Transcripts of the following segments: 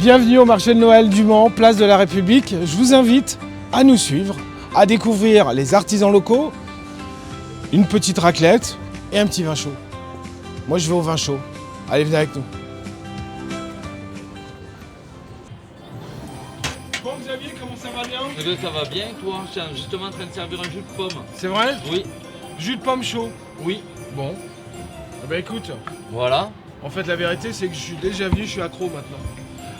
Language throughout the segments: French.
Bienvenue au marché de Noël du Mans, place de la République. Je vous invite à nous suivre, à découvrir les artisans locaux, une petite raclette et un petit vin chaud. Moi je vais au vin chaud. Allez, venez avec nous. Bon Xavier, comment ça va bien? Eh bien, ça va bien, toi? Je suis justement en train de servir un jus de pomme. C'est vrai? Oui. Jus de pomme chaud. Oui. Bon. Eh ben écoute, Voilà. en fait la vérité c'est que je suis déjà venu, je suis accro maintenant.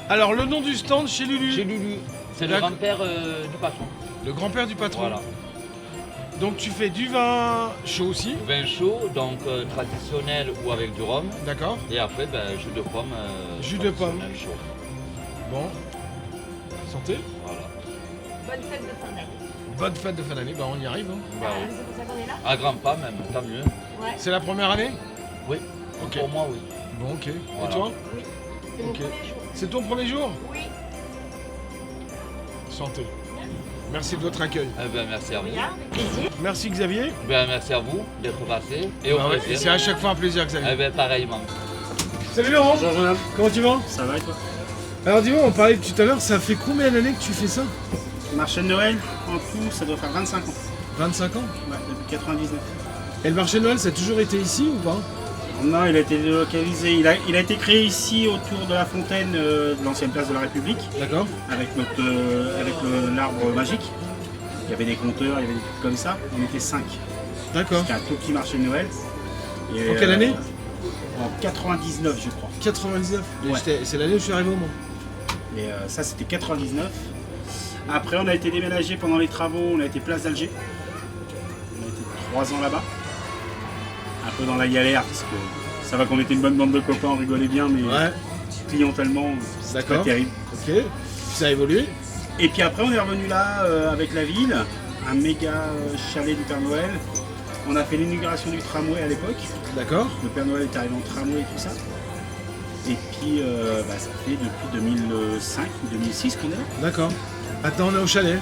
Alors le nom du stand chez Lulu. Chez Lulu. C'est le grand-père du patron. Le grand-père du patron. Voilà. Donc tu fais du vin chaud aussi. Vin chaud, donc traditionnel ou avec du rhum. D'accord. Et après, jus de pomme. Jus de pomme. Chaud. Bon. Santé. Voilà. Bonne fête de fin d'année. Bonne fête de fin d'année, bah on y arrive. Hein. Bah, oui. C'est pour ça qu'on est là? À grands pas même, tant mieux. Ouais. C'est la première année? Oui. Ok. Pour moi, oui. Bon, ok. Voilà. Et toi? Oui. C'est mon Ok. premier jour. C'est ton premier jour? Oui. Santé. Merci de votre accueil. Eh ben, merci à vous. Bien, avec plaisir. Merci Xavier. Ben, merci à vous d'être passé. Et au Bah ouais, plaisir. c'est à chaque fois un plaisir Xavier. Eh ben, pareillement. Salut Laurent. Bonjour Jonathan, Comment tu vas? ça va et toi? Alors dis-moi, on parlait tout à l'heure, ça fait combien d'années que tu fais ça? Marché de Noël, en tout, ça doit faire 25 ans. 25 ans. Ouais, depuis 99. Et le marché de Noël, ça a toujours été ici ou pas? Non, il a été délocalisé. Il a été créé ici autour de la fontaine de l'ancienne place de la République, D'accord. avec l'arbre magique. Il y avait des compteurs, il y avait des trucs comme ça. On était 5. D'accord. C'était un tout petit marché de Noël. Et, En quelle année? En 99, je crois. 99. Ouais. C'est l'année où je suis arrivé au Mans. Et ça, c'était 99. Après, on a été déménagé pendant les travaux. On a été place d'Alger. On a été 3 ans là-bas. Un peu dans la galère, parce que ça va qu'on était une bonne bande de copains, on rigolait bien, mais Ouais. clientèlement, c'est pas D'accord. terrible. Ok. Ça a évolué. Et puis après, on est revenu là avec la ville, un méga chalet du Père Noël. On a fait l'inauguration du tramway à l'époque. D'accord. Le Père Noël est arrivé en tramway et tout ça. Et puis, ça fait depuis 2005 ou 2006 qu'on est là. D'accord. Maintenant on est au chalet.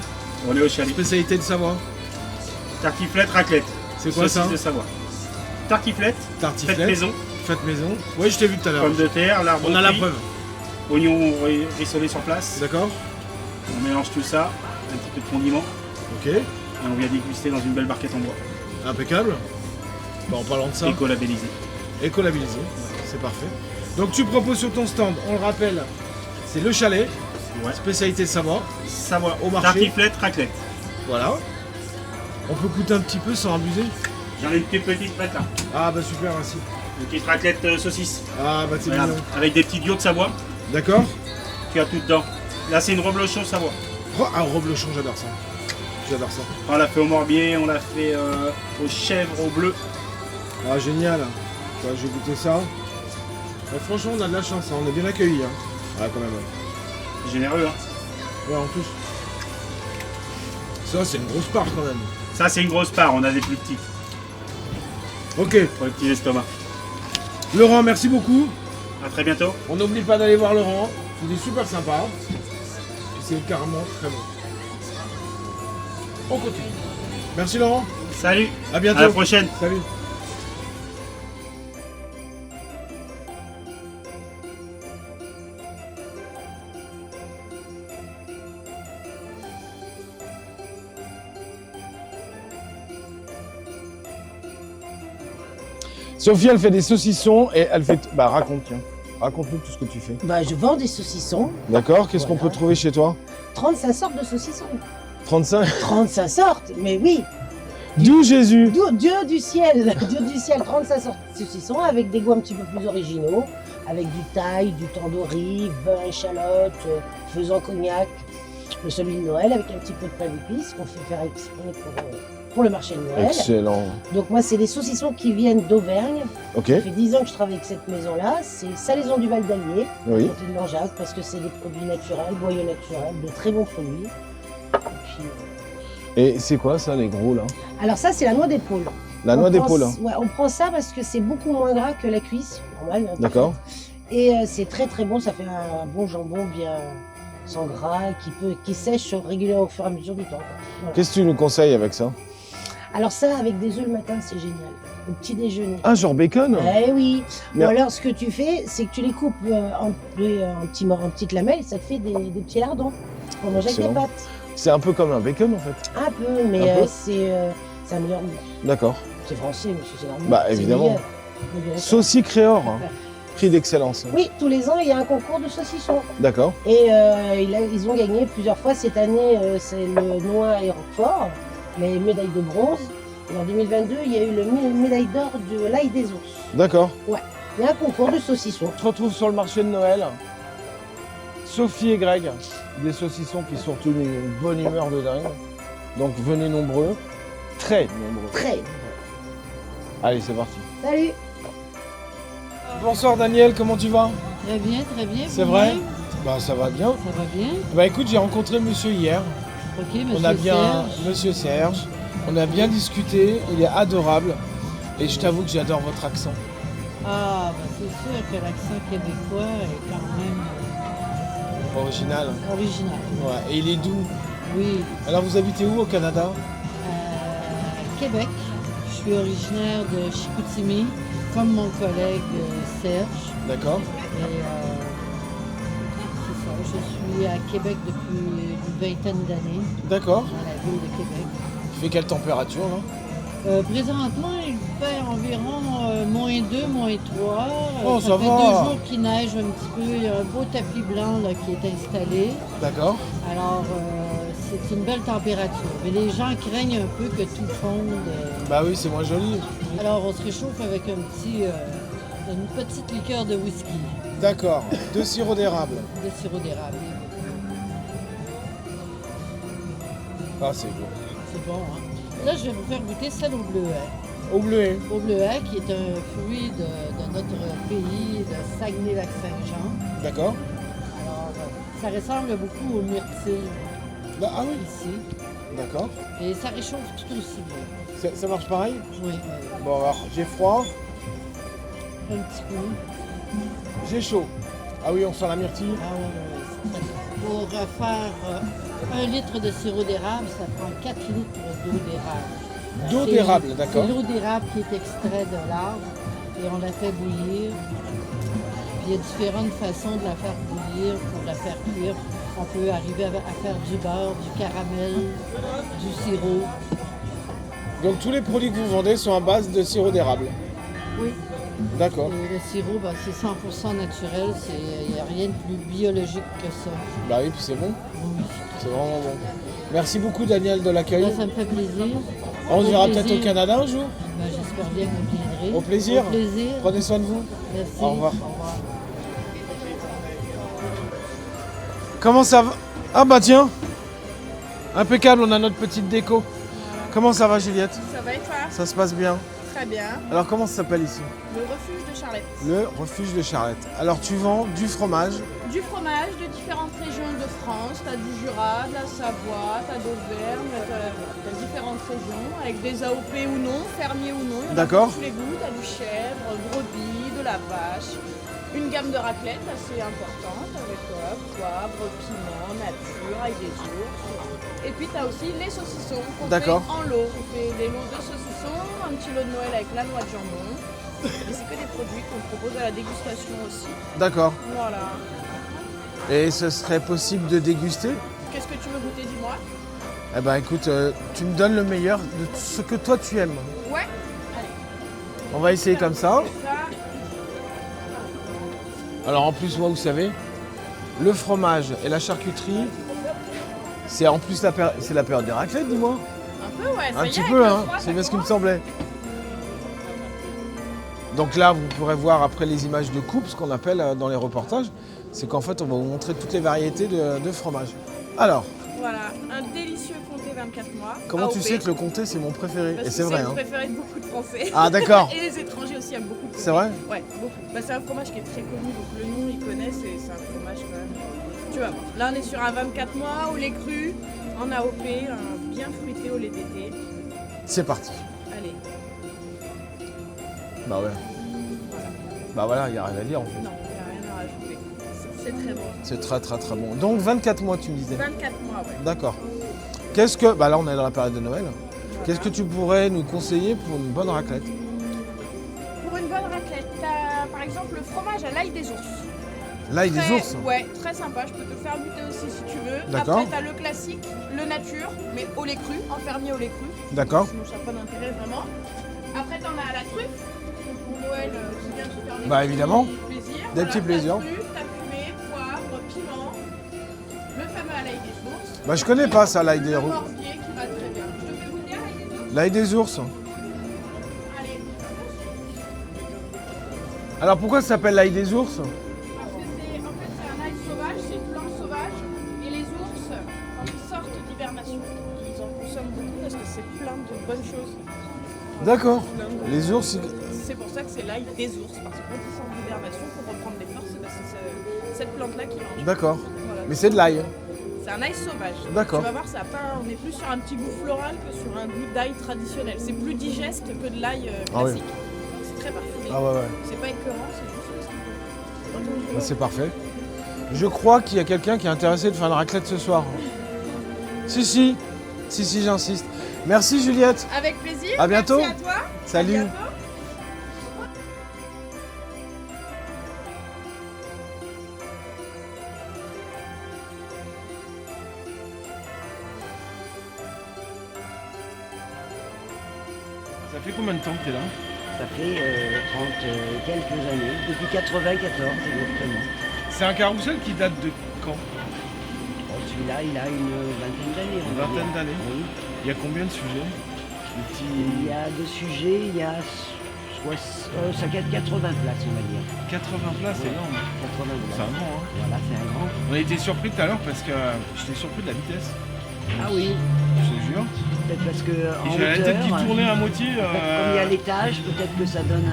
On est au chalet. Spécialité de Savoie. Tartiflette, raclette. C'est quoi ça? Saucisse de Savoie. Tartiflette, Tartiflette. fête maison, Fête maison. Oui, je t'ai vu tout à l'heure. pommes de terre, l'arbre On a la frit, preuve. oignons rissolés sur place. D'accord. On mélange tout ça, un petit peu de condiment, Ok. et on vient déguster dans une belle barquette en bois. Impeccable. Bon, en parlant de ça, Éco-labellisé. écolabellisé. C'est parfait. Donc tu proposes sur ton stand, on le rappelle, c'est le chalet, Ouais. spécialité de Savoie. Savoie, Au marché. tartiflette, raclette. Voilà. On peut goûter un petit peu sans abuser. J'en ai une toute petite prête là. Ah bah super, merci. Une petite raclette saucisse. Ah bah c'est Regarde, mignon. avec des petits duos de Savoie. D'accord. Tu as tout dedans. Là, c'est une reblochon Savoie. Oh, un reblochon, j'adore ça. J'adore ça. On l'a fait au morbier, on l'a fait aux chèvres, au bleu. Ah génial. Ouais, je vais goûter ça. Franchement, on a de la chance, hein. On est bien accueillis. Hein. Ouais, quand même. Ouais. Généreux, hein. Ouais, en plus. Ça, c'est une grosse part quand même. Ça, c'est une grosse part. On a des plus petites Ok. pour les petits estomacs. Laurent, merci beaucoup. À très bientôt. On n'oublie pas d'aller voir Laurent. Il est super sympa. Puis c'est carrément très bon. On continue. Merci Laurent. Salut. À bientôt. À la prochaine. Salut. Sophie, elle fait des saucissons et elle fait... Bah raconte, tiens. Raconte-nous tout ce que tu fais. Bah, je vends des saucissons. D'accord. Qu'est-ce qu'on Voilà. peut trouver chez toi? 35 sortes de saucissons. 35. 35 sortes, mais oui. D'où Jésus? Dieu du ciel. Dieu du ciel, 35 sortes de saucissons avec des goûts un petit peu plus originaux. Avec du thaï, du tandoori, vin, échalote, faisan cognac. Le celui de Noël avec un petit peu de pain d'épices qu'on fait faire exprès pour le marché de Noël. Excellent. Donc moi, c'est des saucissons qui viennent d'Auvergne. Ok. Ça fait 10 ans que je travaille avec cette maison-là. C'est Salaison du Val d'Allier. Oui. côté de Langeac, parce que c'est des produits naturels, boyaux naturels, de très bons produits. Et puis, Et c'est quoi ça, les gros là? alors ça, c'est la noix d'épaule. La noix On prend- d'épaule. Hein. Ouais, on prend ça parce que c'est beaucoup moins gras que la cuisse, normal. hein, D'accord. Et c'est très très bon, ça fait un bon jambon bien sans gras, qui sèche régulièrement au fur et à mesure du temps. Voilà. Qu'est-ce que tu nous conseilles avec ça? Alors ça, avec des œufs le matin, c'est génial. Au petit déjeuner. Ah, genre bacon? Eh oui. Mais- Ou alors, ce que tu fais, c'est que tu les coupes en petites lamelles et ça te fait des petits lardons. On mange avec des Excellent. pâtes. C'est un peu comme un bacon en fait. Un peu, mais Un peu c'est un meilleur goût. D'accord. C'est français, monsieur, c'est normal. Bah, C'est évidemment. meilleur. Meilleur. Saucy Créor, hein. Prix d'excellence. Oui, tous les ans, il y a un concours de saucissons. D'accord. Et ils ont gagné plusieurs fois. Cette année, c'est le Noix et Roquefort, les médailles de bronze. Et en 2022, il y a eu le médaille d'or de l'ail des ours. D'accord. Il y a un concours de saucissons. On se retrouve sur le marché de Noël. Sophie et Greg, des saucissons qui sont tous d'une bonne humeur de dingue. Donc venez nombreux, très nombreux. Très. Allez, c'est parti. Salut. Bonsoir Daniel, comment tu vas? Très bien, très bien. C'est vous-même? vrai? Bah ça va bien. Ça va bien. Bah écoute, j'ai rencontré monsieur hier. Ok, monsieur On a bien Serge. monsieur Serge. On a bien discuté, il est adorable. Et je t'avoue que j'adore votre accent. Ah, bah c'est sûr que l'accent québécois est quand même Original. original. Ouais, et il est doux. Oui. Alors vous habitez où au Canada? Québec. Je suis originaire de Chicoutimi, comme mon collègue Serge. D'accord. Et c'est ça, je suis à Québec depuis une vingtaine d'années, D'accord. dans la ville de Québec. Il fait quelle température là? Présentement, il fait environ -2, -3. Oh, ça fait va. 2 jours qu'il neige un petit peu. Il y a un beau tapis blanc là, qui est installé. D'accord. Alors, c'est une belle température. Mais les gens craignent un peu que tout fonde. Bah oui, c'est moins joli. Alors, on se réchauffe avec une petite liqueur de whisky, D'accord. 2 sirops d'érable. de sirop d'érable. Ah, c'est beau. C'est bon, hein? Là, je vais vous faire goûter celle au bleuet. Au bleuet. Au bleuet, qui est un fruit de notre pays, de Saguenay-Lac-Saint-Jean. D'accord. Alors, ça ressemble beaucoup au myrtille Bah, ah oui. ici. D'accord. Et ça réchauffe tout aussi bien. Ça marche pareil? Oui, Bon, alors j'ai froid, un petit coup. j'ai chaud. Ah oui, on sent la myrtille. Ah oui, c'est très bien. Pour faire 1 litre de sirop d'érable, ça prend 4 litres d'eau d'érable. D'eau C'est- d'érable, d'accord. C'est l'eau d'érable qui est extraite de l'arbre et on la fait bouillir. Puis il y a différentes façons de la faire bouillir pour la faire cuire. On peut arriver à faire du beurre, du caramel, du sirop. Donc tous les produits que vous vendez sont à base de sirop d'érable. Oui. D'accord. Et le sirop, ben, c'est 100% naturel. Il n'y a rien de plus biologique que ça. Bah oui, puis c'est bon. Oui. C'est vraiment bon. Merci beaucoup Daniel de l'accueil. Ben, ça me fait plaisir. On se verra plaisir. peut-être au Canada un jour. Ben, j'espère bien que vous viendrez. Au plaisir. Au plaisir. Prenez soin de vous. Merci. Au revoir. Au revoir. Comment ça va? Ah bah tiens. Impeccable, on a notre petite déco. Comment ça va Juliette? Ça va et toi? Ça se passe bien. Très bien. Alors comment ça s'appelle ici? Le refuge de Charlette. Le refuge de Charlette. Alors tu vends du fromage. Du fromage de différentes régions de France. Tu as du Jura, de la Savoie, tu as d'Auvergne, tu as différentes régions avec des AOP ou non, fermiers ou non. Il y en a D'accord. pour tous les goûts. Tu as du chèvre, brebis, de la vache. Une gamme de raclette assez importante avec poivre, piment, nature, avec des ours. Et puis tu as aussi les saucissons qu'on fait D'accord. en lot. On fait des lots de saucissons, un petit lot de Noël avec la noix de jambon. Et c'est que des produits qu'on propose à la dégustation aussi. D'accord. Voilà. Et ce serait possible de déguster? Qu'est-ce que tu veux goûter, dis-moi? Eh ben écoute, tu me donnes le meilleur de ce que toi tu aimes. Ouais. On va essayer comme ça. Ça, Alors en plus, moi, vous savez, le fromage et la charcuterie, c'est en plus c'est la période des raclettes, dis-moi. un peu, ouais. Ça Un y est, petit avec peu, le hein. froid, C'est ça bien ce qui me commence. semblait. Donc là, vous pourrez voir après les images de coupe, ce qu'on appelle dans les reportages, c'est qu'en fait, on va vous montrer toutes les variétés de fromage. Alors, Voilà, un délicieux comté 24 mois. comment tu AOP. sais que le comté, c'est mon préféré? Parce Et que c'est vrai, le hein. préféré de beaucoup de Français. Ah d'accord, Et les étrangers aussi aiment beaucoup. le c'est comté. vrai? Ouais, beaucoup. Bah, c'est un fromage qui est très connu, donc le nom ils connaissent et c'est un fromage quand même. Tu vas voir. Là on est sur un 24 mois au lait cru, en AOP, un bien fruité au lait d'été. C'est parti. Allez, Bah ouais. Bah voilà, il n'y a rien à dire en fait. non, il n'y a rien à rajouter. C'est très bon. C'est très très très bon. Donc 24 mois, tu me disais. 24 mois, ouais. D'accord. Qu'est-ce que... Bah là, on est dans la période de Noël. Qu'est-ce que tu pourrais nous conseiller pour une bonne raclette? Pour une bonne raclette, t'as par exemple le fromage à l'ail des ours. L'ail des ours? Ouais, très sympa. Je peux te faire goûter aussi si tu veux. D'accord. Après, t'as le classique, le nature, mais au lait cru, en fermier au lait cru. D'accord. Sinon, ça n'a pas d'intérêt vraiment. Après, t'en as à la truffe. Pour Noël, c'est bien de se faire des Bah, petits évidemment. plaisirs. Des petits plaisirs. T'as truffe, t'as fumé, poivre, piment, le fameux à l'ail des ours. Bah, je connais pas ça, l'ail des Le ours. morbier qui va très bien. Je te fais goûter à l'ail des ours. L'ail des ours. Allez. Alors pourquoi ça s'appelle l'ail des ours? Parce que c'est un ail sauvage, c'est une plante sauvage. Et les ours, quand ils sortent d'hibernation, ils en consomment beaucoup parce que c'est plein de bonnes choses. D'accord. Les ours, C'est pour ça que c'est l'ail des ours. Parce que quand ils sortent d'hibernation pour reprendre les forces, bah, c'est cette plante-là qui mange. d'accord. Voilà. Mais c'est de l'ail. C'est un ail sauvage. D'accord. Tu vas voir, ça a pas, on est plus sur un petit goût floral que sur un goût d'ail traditionnel. C'est plus digeste que de l'ail Ah oui. classique. C'est très parfumé. Ah ouais, ouais. C'est pas écœurant, c'est juste Bah, c'est parfait. Je crois qu'il y a quelqu'un qui est intéressé de faire une raclette ce soir. Si, j'insiste. Merci Juliette. Avec plaisir. À bientôt. Merci à toi. Salut. À bientôt. Ça fait combien de temps que tu es là? Ça fait 30 quelques années, depuis 94 exactement. C'est un carrousel qui date de quand? Bon, celui-là, il a une vingtaine d'années. Une vingtaine d'années. Oui. Il y a combien de sujets? Des petits... Il y a deux sujets, il y a ça fait 80 places, on va dire. 80 places, c'est énorme. 80 C'est places. un grand, hein. Voilà, c'est un grand. On a été surpris tout à l'heure parce que j'étais surpris de la vitesse. Ah oui, Je te jure. peut-être parce que en Et j'avais la tête qui hauteur, tournait à moitié. comme il y a l'étage, peut-être que ça donne...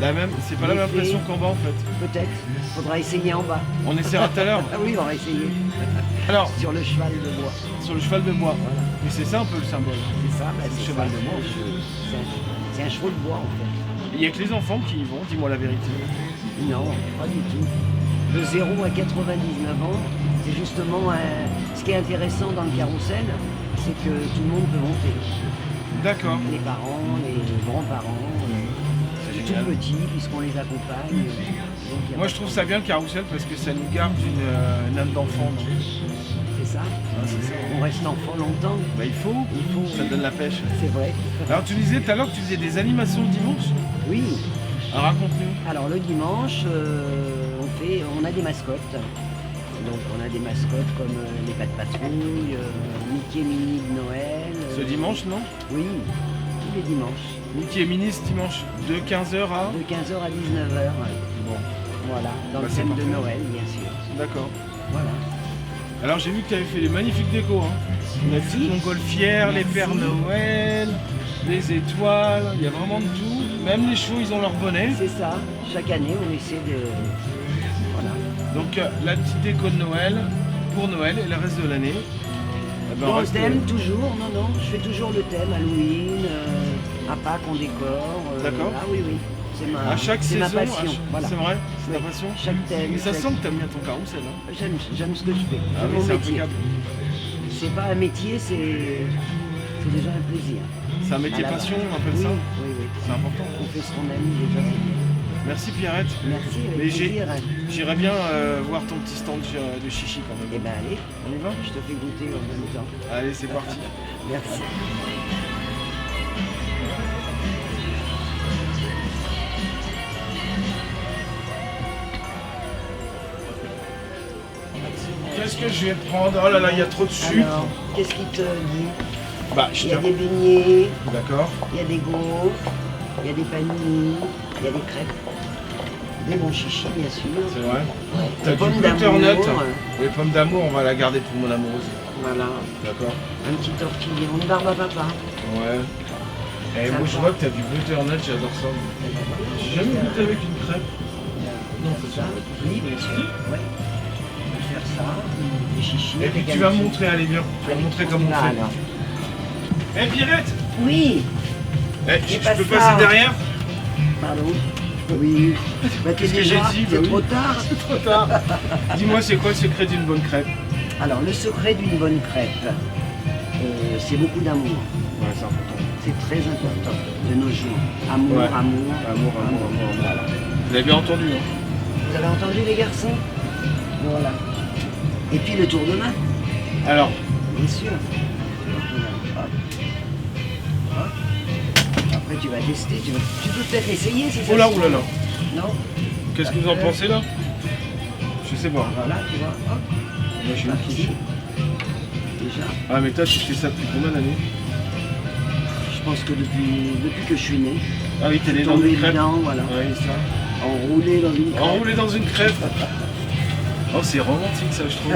La même, c'est pas la même l'effet. impression qu'en bas en fait. Peut-être. Faudra essayer en bas. On essaiera tout à l'heure. Ah oui, on va essayer. Alors, Sur le cheval de bois. sur le cheval de bois. Mais c'est ça un peu le symbole. C'est ça, bah, Le c'est cheval ça. de bois. C'est un chevaux de bois en fait. Il n'y a que les enfants qui y vont, dis-moi la vérité. Non, pas du tout. De 0 à 99 ans, c'est justement ce qui est intéressant dans le carrousel, c'est que tout le monde peut monter. D'accord. Les parents, les grands-parents, C'est les génial. tout petits, puisqu'on les accompagne. Donc, il y a Moi pas je trouve de ça bien le carrousel parce que ça nous garde une âme d'enfant. non? C'est ça. Ah, c'est ça. On reste enfant longtemps. Bah il faut, ça te donne la pêche. C'est vrai. Alors tu disais tout à l'heure que tu faisais des animations le dimanche. Oui. Alors raconte-nous. Alors le dimanche, on a des mascottes. Donc on a des mascottes comme les Pattes Patrouille, Mickey et Minnie de Noël. Ce dimanche, non? Oui, tous les dimanches. Mickey et Minnie ce dimanche, de 15h à... De 15h à 19h. Bon, Voilà, dans Bah, le c'est thème de parfait. Noël, bien sûr. d'accord. Voilà. Alors j'ai vu que tu avais fait des magnifiques décos. Hein. La petite montgolfière, les Merci. Pères Noël, les étoiles, il y a vraiment de tout. Même les chevaux, ils ont leur bonnet. C'est ça. Chaque année, on essaie de... Voilà. Donc la petite déco de Noël, pour Noël et le reste de l'année. Eh ben, on Dans le reste- thème, toujours, non, je fais toujours le thème Halloween, à Pâques, on décore. D'accord. Ah oui, oui. C'est À chaque c'est saison, ma passion. Voilà. c'est vrai, c'est ta Oui. passion. Chaque thème. Mais ça chaque- sent que t'aimes bien ton carrousel. Hein. J'aime ce que je fais. Ah C'est oui, mon c'est métier. impeccable. C'est pas un métier, c'est déjà un plaisir. C'est un métier À la passion, base. on appelle Oui, ça. oui, oui. C'est important. On fait ce qu'on aime déjà. c'est bien. Merci Pierrette. Merci, avec Mais plaisir. j'irais bien voir ton petit stand de chichi quand Eh même. ben allez, On y va? je te fais goûter en même temps. Allez, c'est parti. Merci. Qu'est-ce que je vais prendre? Oh là là, il y a trop de sucre. Alors, qu'est-ce qu'il te dit? Bah, je Il y a te... des beignets, D'accord. il y a des gaufres, il y a des paninis, il y a des crêpes. Des bons chichis, bien sûr. C'est vrai. Ouais. T'as Des du pommes butternut. d'amour. Les pommes d'amour, on va la garder pour mon amoureuse. Voilà. D'accord. Un petit tortillon, une barbe à papa. Ouais. Et Ça moi, je va. vois que t'as du butternut, j'adore ça. J'ai jamais goûté avec une crêpe. Non, c'est ça. Oui, bien sûr. Ouais. On peut faire ça, des chichis. Et puis avec tu un vas me petit- montrer, allez bien. Tu vas me montrer comment on Là, fait. alors. Eh Pierrette, Oui, je pas peux ça. passer derrière? pardon. Oui. Bah, t'es Qu'est-ce que déjà, j'ai dit? c'est Bah oui. trop tard. Trop tard. Dis-moi, c'est quoi le secret d'une bonne crêpe? Alors, le secret d'une bonne crêpe, c'est beaucoup d'amour. Ouais, c'est important. c'est très important de nos jours. Amour, Ouais. amour, Amour. Voilà. Vous avez bien entendu, hein? Vous avez entendu les garçons? Voilà. Et puis le tour de main, Alors, bien sûr. Hop. Hop. Après tu vas tester, tu peux peut-être essayer si ça oh là, se oh là là. Non? Qu'est-ce que vous en pensez là? Je sais pas. Voilà, tu vois, hop. Moi, je suis une Parti. quiche. Déjà, Ah, mais toi, tu fais ça depuis combien d'années? je pense que depuis que je suis né, Ah oui, t'es né dans tombé une crêpe. dedans, voilà. Oui, ça. Enroulé dans une crêpe. Enroulé dans une crêpe. Oh, c'est romantique ça, je trouve.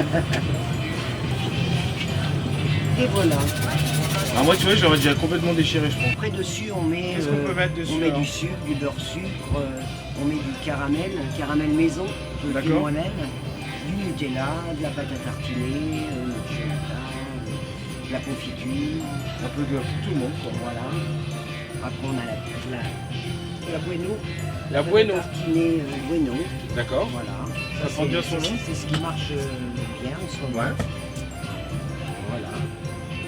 Et voilà. Alors moi, tu vois, j'aurais déjà complètement déchiré, je pense. Après dessus, on met, Qu'est-ce qu'on peut mettre dessus, on met alors du sucre, du beurre sucre, on met du caramel, un caramel maison, je le fais D'accord. moi-même, du Nutella, de la pâte à tartiner, du chocolat, de la confiture, Un peu de tout le monde, quoi. voilà. Après on a la Bueno. La Bueno. Pâte à tartiner Bueno, D'accord. voilà. Ça prend bien son nom. C'est ce qui marche bien en ce moment. Ouais. Voilà.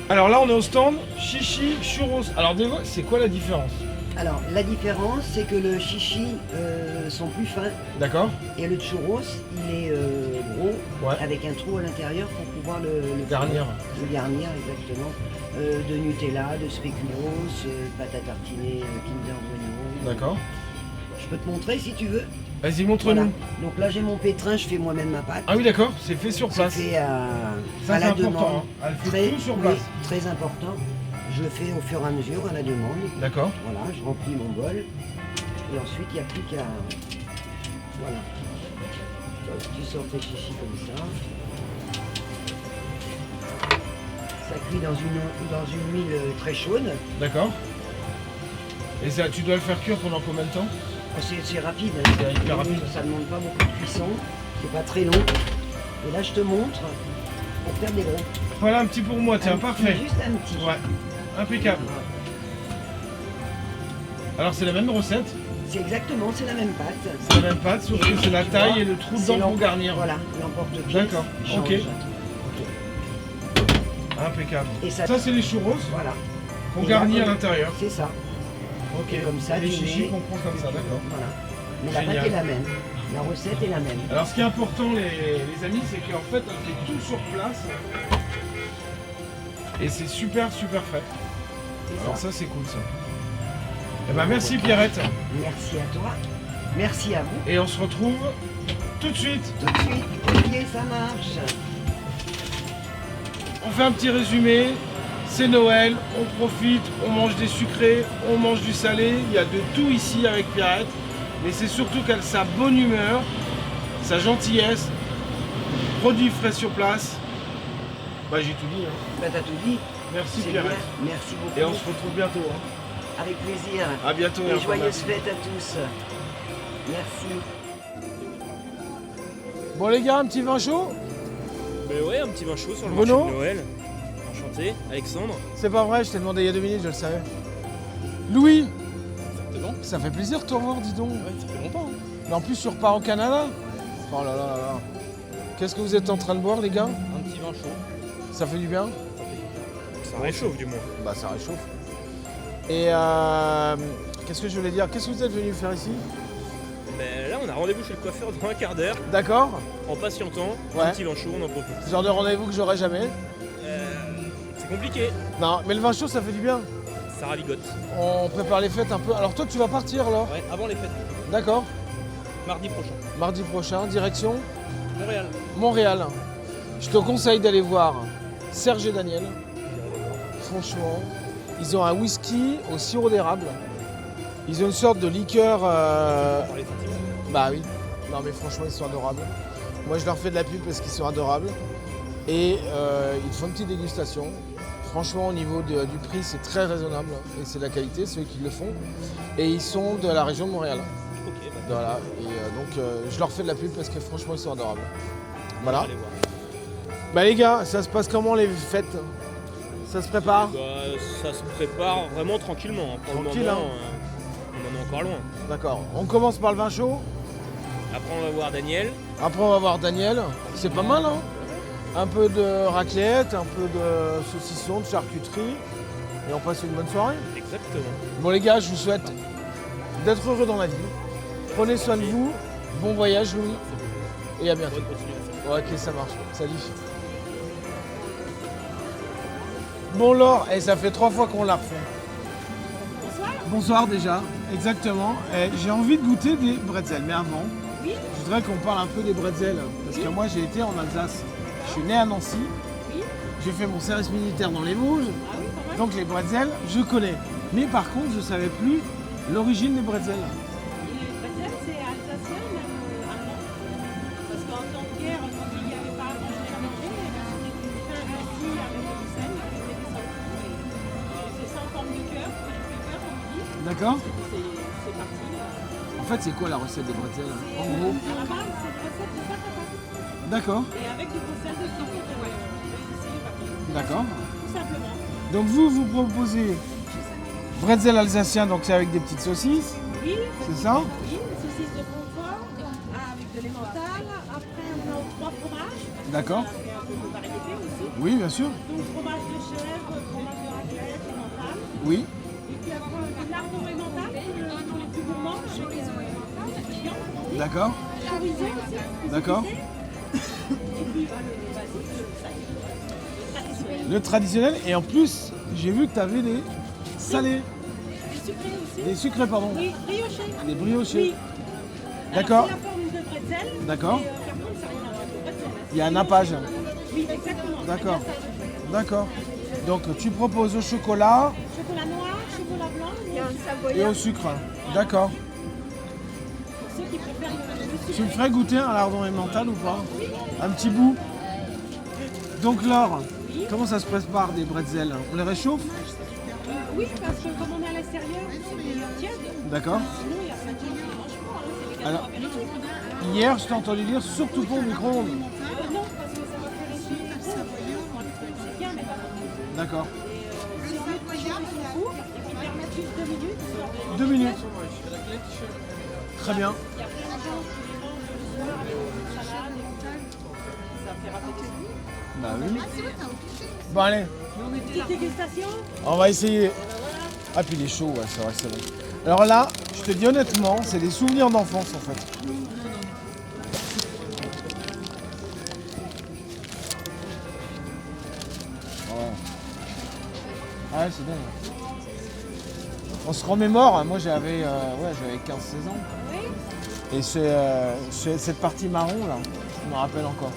Alors là, on est au stand Chichi Churros. Alors déjà, c'est quoi la différence? Alors la différence, c'est que le chichi sont plus fins. D'accord. Et le churros, il est gros, Ouais. avec un trou à l'intérieur pour pouvoir le Garnir. Le garnir, exactement. De Nutella, de spéculoos, pâte à tartiner, Kinder Bueno. D'accord. Je peux te montrer si tu veux. Vas-y, montre-nous. Voilà. Donc là, j'ai mon pétrin, je fais moi-même ma pâte. Ah oui, d'accord, c'est fait sur C'est place. fait à Ça, c'est la important. demande. Hein. Elle fait Très, tout sur oui, place. très important. Je le fais au fur et à mesure, à la demande. D'accord. Voilà, je remplis mon bol. Et ensuite, il n'y a plus qu'à... Voilà. Tu sors tes chichis comme ça. Ça cuit dans une huile très chaude. D'accord. Et ça, tu dois le faire cuire pendant combien de temps? C'est rapide. C'est hyper rapide. Ça ne demande pas beaucoup de cuisson. C'est pas très long. Et là, je te montre pour faire des gros. Voilà un petit pour moi, tiens, Un parfait. petit, juste un petit. Ouais, impeccable. Alors c'est la même recette, C'est exactement, c'est la même pâte. c'est la même pâte, sauf que c'est la taille et le trou C'est dedans pour l'em- garnir. Voilà, l'emporte-pièce. D'accord, change. ok. Impeccable. Et ça, Ça c'est les churros voilà, qu'on Et garnit là, à l'intérieur. c'est ça. Ok, Et comme ça, et les tu chichis mets- qu'on prend comme ça, d'accord. Voilà. Mais la Génial. pâte est la même. La recette est la même. Alors ce qui est important les amis, c'est qu'en fait on fait tout sur place. Et c'est super frais. C'est Alors ça. ça c'est cool ça. Eh ben merci Pierrette. Merci à toi. Merci à vous. Et on se retrouve tout de suite. Tout de suite. Ok, ça marche. On fait un petit résumé. C'est Noël, on profite, on mange des sucrés, on mange du salé. Il y a de tout ici avec Pierrette. Mais c'est surtout qu'elle a sa bonne humeur, sa gentillesse, produits frais sur place. Bah j'ai tout dit. Hein. Bah, t'as tout dit. Merci C'est Pierrette. bien. Merci beaucoup. Et on se retrouve bientôt. Hein. Avec plaisir. À bientôt. Et enfin, joyeuses merci. fêtes à tous. Merci. Bon les gars, un petit vin chaud? Ben ouais, un petit vin chaud sur le Bruno marché de Noël. Enchanté, Alexandre. C'est pas vrai, je t'ai demandé il y a 2 minutes, je le savais. Louis, Exactement. ça fait plaisir de te revoir, dis donc. Ouais, ça fait longtemps. Mais en plus, tu repars au Canada. Oh là là là là. Qu'est-ce que vous êtes en train de boire, les gars? Un petit vin chaud. Ça fait du bien? Ça réchauffe du moins. Bah, ça réchauffe. Et qu'est-ce que je voulais dire? Qu'est-ce que vous êtes venu faire ici? Ben là, on a rendez-vous chez le coiffeur dans un quart d'heure. D'accord? En patientant, Ouais. un petit vin chaud, on en profite. Ce genre de rendez-vous que j'aurai jamais. C'est compliqué. Non, mais le vin chaud, ça fait du bien. Ça ravigote. On prépare les fêtes un peu. Alors toi, tu vas partir alors? Ouais, avant les fêtes. D'accord. Mardi prochain. Mardi prochain, direction Montréal. Montréal. Je te conseille d'aller voir Serge et Daniel. Franchement, ils ont un whisky au sirop d'érable. Ils ont une sorte de liqueur. Par les sentiments. Bah oui. Non mais franchement, ils sont adorables. Moi, je leur fais de la pub parce qu'ils sont adorables. Et ils te font une petite dégustation. Franchement, au niveau du prix, c'est très raisonnable. Et c'est de la qualité, ceux qui le font. Et ils sont de la région de Montréal. Ok, bah, Voilà. Et donc, je leur fais de la pub parce que franchement, ils sont adorables. Voilà. allez voir. Bah les gars, ça se passe comment les fêtes? Ça se prépare? Bah, ça se prépare vraiment tranquillement. Hein. Pour Tranquille, le moment, hein. on en est encore loin. D'accord. On commence par le vin chaud. Après, on va voir Daniel. Après, on va voir Daniel. C'est pas mal, hein? Un peu de raclette, un peu de saucisson, de charcuterie. Et on passe une bonne soirée. Excellent. Exactement. Bon les gars, je vous souhaite d'être heureux dans la vie. Prenez soin de vous. Bon voyage Louis. Et à bientôt. Bonne continuation. Ouais, ok, ça marche. Salut. Bon Laure, ça fait 3 fois qu'on la refait. Bonsoir. Bonsoir déjà, exactement. J'ai envie de goûter des bretzels, mais avant, Oui. je voudrais qu'on parle un peu des bretzels. Parce que moi j'ai été en Alsace. Je suis né à Nancy. Oui. J'ai fait mon service militaire dans les Vosges. Ah oui, pas mal. Donc les bretzels, je connais. Mais par contre, je ne savais plus l'origine des bretzels. Les bretzels, c'est alsacien, même allemand. Parce qu'en temps de guerre, quand il n'y avait pas à manger à manger, c'était du pain rassis avec du sel, avec des descendus. C'est ça en forme de cœur, comme on dit. D'accord. C'est parti. En fait, c'est quoi la recette des bretzels? En gros. À la base, c'est une recette de pâte à pâte. D'accord. Et avec du conserve de sauce. D'accord. Tout simplement. Donc vous proposez bretzel alsacien, donc c'est avec des petites saucisses, Oui, c'est ça? oui, une saucisse de Francfort avec de l'emmental. Après, on a 3 fromages. D'accord. Ça fait un peu de variété aussi. Oui, bien sûr. Donc, fromage de chèvre, fromage de raclette, emmental. Oui. Et puis après, de lardon emmental pour les plus gourmands. Avec viande, D'accord. chorizo aussi. D'accord. Et puis, le basique, ça y est. Traditionnel. Le traditionnel, et en plus, j'ai vu que tu avais des salés, Des sucrés aussi. des sucrés, pardon, Oui, briochés. des briochés. Oui. D'accord. Alors, c'est la forme de bretzel. D'accord. Mais, par contre, ça n'a rien à voir avec le bretzel. Il y a un nappage. Oui, exactement. D'accord. C'est bien ça. D'accord. Donc tu proposes au chocolat Chocolat noir, chocolat blanc et un et savoyard. au sucre. D'accord. Pour ceux qui préfèrent le Tu me sucré. ferais goûter un lardon emmental ou pas? Un petit bout. Donc Laure, comment ça se prépare des bretzels? On les réchauffe? Oui, parce que comme on est à l'extérieur, c'est tiède. D'accord. Sinon, il y a plein de gens qui ne mangent pas. C'est des Alors- gâteaux apéritifs. Hier, je t'ai entendu dire surtout pas au micro-ondes. Non, parce que ça va faire ici. C'est bien, mais pas trop. D'accord. C'est mieux de chauffer sur le four et puis permettre juste 2 minutes. histoire de- 2 minutes. Très bien. Il y a plein de gens qui les mangent le soir avec une salade et tout. Ça fait rappéter. Bah oui. Bon allez, Petite dégustation. on va essayer. Ah puis il est chaud, ouais, c'est vrai que c'est bon. Alors là, je te dis honnêtement, c'est des souvenirs d'enfance en fait. Ouais. Ah ouais, c'est bien. On se remémore, moi j'avais 15-16 ans. Oui. Et c'est cette partie marron là, je me rappelle encore.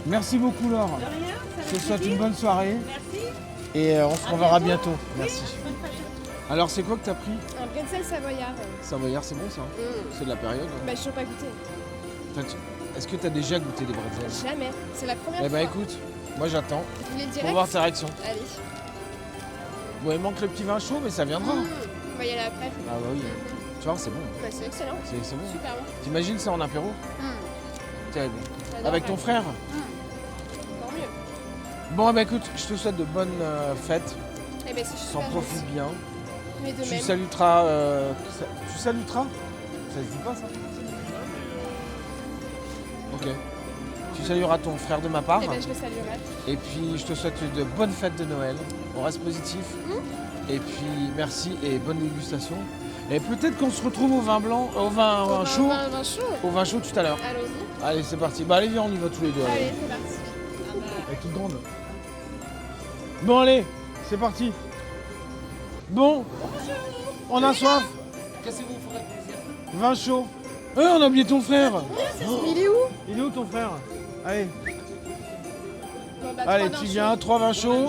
Merci beaucoup Laure. De rien, ça Je te fait souhaite plaisir. une bonne soirée Merci. et on se reverra bientôt. Oui, Merci. bonne fête. Alors c'est quoi que t'as pris? Un bretzel savoyard. Savoyard, c'est bon ça? C'est de la période. hein. Bah, je n'ai pas goûté. Enfin, est-ce que t'as déjà goûté des bretzels? Jamais. C'est la première Eh fois. ben écoute, moi j'attends Vous voulez pour direct? voir ta réaction. Allez. Bon, il manque le petit vin chaud, mais ça viendra. On va y aller après. Ah bah oui. Tu vois, c'est bon. Bah, c'est excellent. C'est bon. Super bon. T'imagines ça en apéro? Terrible. J'adore. Avec ton frère? Encore mieux. Bon, bah écoute, je te souhaite de bonnes fêtes. Eh ben, c'est S'en super profite gentil. bien. Mais de Tu même. saluteras. Tu saluteras? Ça se dit pas ça? Ok. Tu salueras ton frère de ma part. Eh ben, je le saluerai. Et puis je te souhaite de bonnes fêtes de Noël. On reste positif. Et puis merci et bonne dégustation. Et peut-être qu'on se retrouve au vin blanc, au vin chaud. Vin chaud. Au vin chaud tout à l'heure. Allons-y. Allez, c'est parti. Bah allez, viens, on y va tous les deux. allez. Allez, c'est parti. Elle est toute grande. Bon allez, c'est parti. Bon, on a soif. Qu'est-ce que vous ferez plaisir? Vin chaud. On a oublié ton frère. Il est où? Il est où ton frère? Allez, Bon, bah, allez, 3 tu vins viens, 3 vins chauds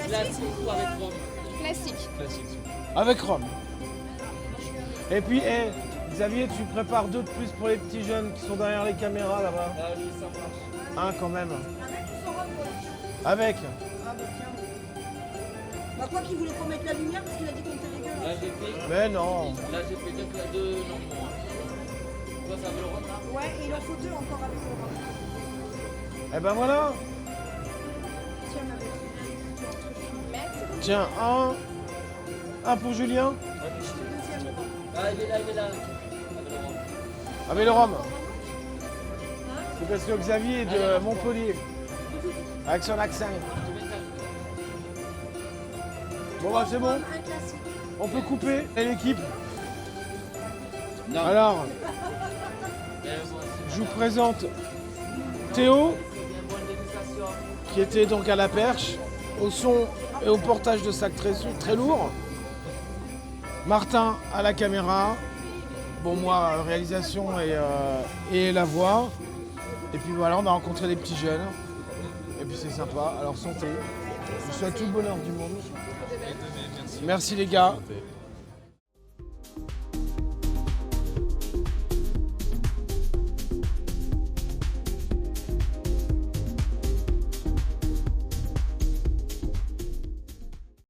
Classique ou avec rhum? chauds. Classique. Classique. avec rhum. Et puis, Xavier, tu prépares 2 de plus pour les petits jeunes qui sont derrière les caméras là-bas. Ah oui, ça marche. Un quand même. Avec. Bah quoi qu'il voulait qu'on mette la lumière parce qu'il a dit qu'on était dégueulasse. Là, j'ai fait, Mais non. deux normaux. Toi, ça veut le rhum? Ouais, et il en faut 2 encore avec le rhum. Eh ben voilà. Tiens, on avait. Merci. Tiens, un pour Julien. Ah, il est là, il est là. Avec le rhum. C'est parce que Xavier est de Montpellier. Avec son accent. Bon bah c'est bon. Un classique. On peut couper l'équipe. Alors, je vous présente Théo, qui était donc à la perche, au son et au portage de sacs très lourds. Martin à la caméra. Bon, moi, réalisation et la voix. Et puis voilà, on a rencontré des petits jeunes. Et puis c'est sympa. Alors santé. Je vous souhaite tout le bonheur du monde. Merci les gars.